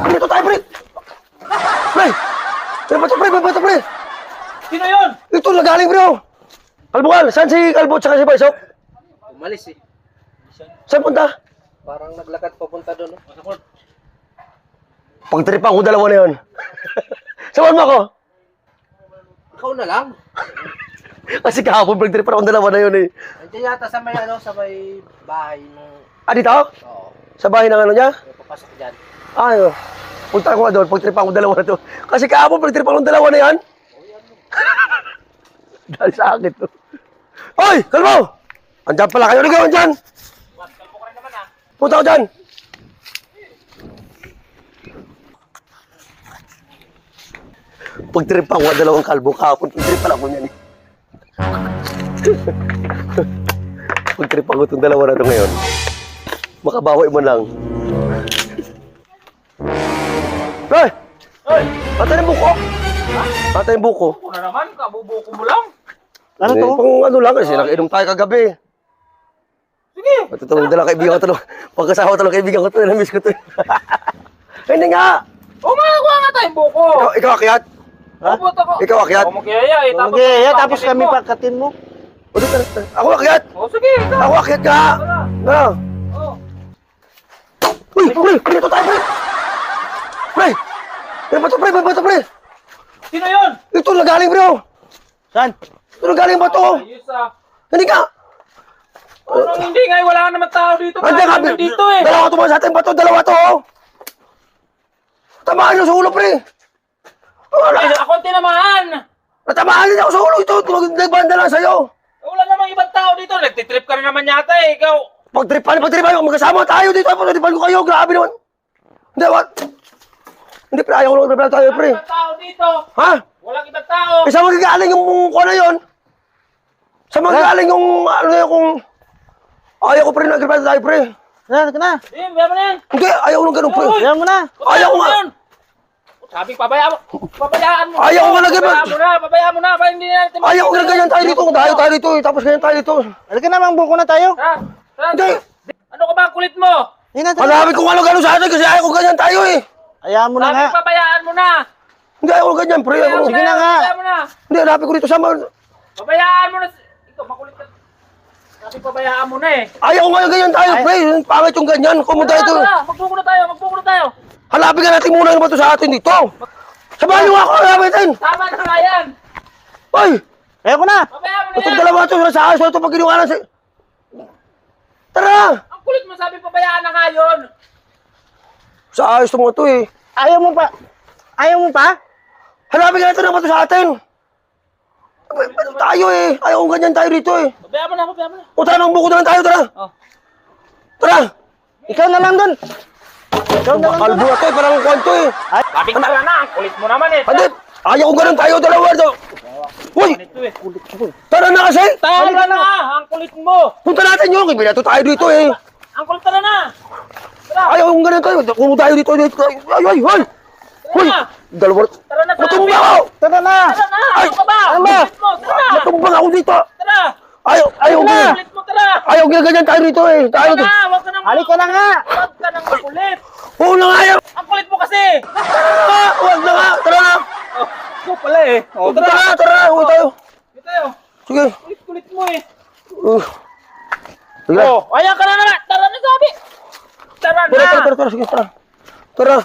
Dito tayo, pre! Pre! Pre, bato, pre! Bato, pre! Sino yun? Ito, nagaling, pre, oh! Kalbungal, saan si Kalbo tsaka si Baisok? Umalis eh. Saan punta? Parang naglakad papunta doon. Pagtripan ko dalawa na yun. Saan mo ako? Ikaw na lang. Kasi kahapon pagtripan akong dalawa na yun eh. Nandiyan yata sa may sa may bahay ng... Ah, dito? Oo. Sa bahay ng ano niya? May papasok dyan. Ah, yun. Punta ko nga doon, pagtripan ko dalawa na to. Kasi kahapon pagtripan akong dalawa na yan. Dahil sa akin to. Hoy! Kalbo! Andyan pala kayo. Ligaw, andyan! Kalbo ka rin naman ah. Punta ko dyan! Pagtripan ko dalawang kalbo kahapon. Pagtripan ako niyan eh. Pagtripan ko itong dalawa na ito ngayon. Makabawi mo lang. Hoy! Hoy! Patay ng buko! Patay ng buko. Ako na naman, kabubuko mo lang. Ano to? Pang ano lang kasi nakainom tayo kagabi. Sige. Matutulong dala kaibigan ko to. Pagkasama ko kaibigan ko to. Namiss ko to. Hindi nga! Umakuha nga tayong buko. Ikaw akyat? Ha? Ikaw akyat? O magyaya eh. Tapos kami pakatin mo. O dito. Ako akyat! O sige, ikaw. Ako akyat ka! Ano? O. Uy! Pre! Dito tayo pre! Pre! Pre! Bato pre! Bato pre! Sino yun? Ito nagaling pre oh! Saan? Ito nagaling bato! Ayos ah. Hindi ka! Ano hindi nga, wala naman tao dito. Andiyan ka! Kaya dito eh. Dalawa tumakas sa ating bato! Dalawa to oh! Tamaan nyo sa ulo pre! Wala! Ay, ako ang tinamaan. Natamaan din ako sa ulo ito! Nagbanda lang sa'yo! Wala namang ibang tao dito. Nagtitrip ka na naman yata eh. Ikaw. Pagtripan! Magkasama tayo dito! Pagtripan ko kayo! Grabe naman! Hindi, what? Hindi pre! Ayaw ko lang tripan tayo pre! Walang ibang tao dito. Ha? Walang ibang tao. Eh, saan magagaling yung kuha na yun? Saan magagaling yung ano na yun kung... Ayaw ko pre nag-tripan tayo pre! Saan ka na? Eh, meron na yan. Hindi! Ayaw ko lang ganun pre! Ayan mo na. Ayaw ko nga! Yun. Sabi, pabayaan mo. Pabayaan mo. Ayaw ko nga lagyan. Pabayaan mo na. Pabayaan mo na. Ba, hindi na natin. Ayaw ko na ganyan tayo dito! Tayo dito eh! Tapos ganyan tayo dito! Halika na, buko na tayo. Ha? Ha? Hindi! Ano ka ba ang kulit mo? Hindi na, Hanapin ko ano gano'n sa atin kasi ayaw ko ganyan tayo eh! Ayan mo na Sabi, nga. pabayaan mo na. Hindi ayaw ko ganyan pre! Ayaw ko. Sige na nga. Pabayaan mo na. Hindi, hanapin ko dito sa mga... Pabayaan mo na. Ikaw, makulit ka. Sabi, pabayaan mo na eh. Ayaw ko nga ganyan tayo pre! Pangit yung ganyan! Kumunta ito! Magbuko na tayo. Magbuko na tayo. Hanapin ka natin muna yung bato sa atin dito! Sabahan nyo ako! Hanapin natin! Tama na nga yan. Ay! Ayan ko na. Pabayaan mo na Itong yan. dalawa ito sa ayos ito pag ginawa na sa... Tara! Ang kulit mo, sabi, pabayaan na nga yun. Sa ayos ito mo ito eh! Ayaw mo pa. Ayaw mo pa? Hanapin ka natin ng bato sa atin! Bato tayo eh! Ayaw kong ganyan tayo dito eh! Pabayaan mo na, pabayaan mo na. O tara, ng buko na lang tayo, tara! Oh. Tara! Ikaw na lang dun. Ikaw na lang Kalbo dun. na to eh, parang kwanto eh! Sabi ka na, ang kulit mo naman eh. Hindi! Ayaw kong ganun tayo, dalawa ito! Uy! Ito eh. Tara na kasi! Tama na, ang kulit mo. Punta natin yun! Binato tayo dito eh! Ang kulit tara na. Tara, Ayaw kong ganun tayo! Kung tayo dito, dito tayo! Ay, ay, ay! tara Uy! na. Dalawa! Tara na, Matumba ako! Tara na. Tara na, Ay! ano ka ba? Ano Ang ba? kulit mo, tara na. Matumba ako dito! Tara. Ayaw Ang ganyan! kulit mo, tara. Ayaw ganyan tayo dito eh! Tayo Tara dito! na, wag ka nang Halika na nga. Wag ka nang makulit. Oo na nga ayaw! Ang kulit mo kasi. Huwag na nga! Tara na! Oh, ikaw pala eh. Oh, Tara na! Tara na! Huwag tayo! Dito tayo. Sige! Kulit-kulit mo eh. Sige! Oh, ayan ka na naman. Tara na, sabi. Tara Tara, na. tara, tara, sige, tara! Tara!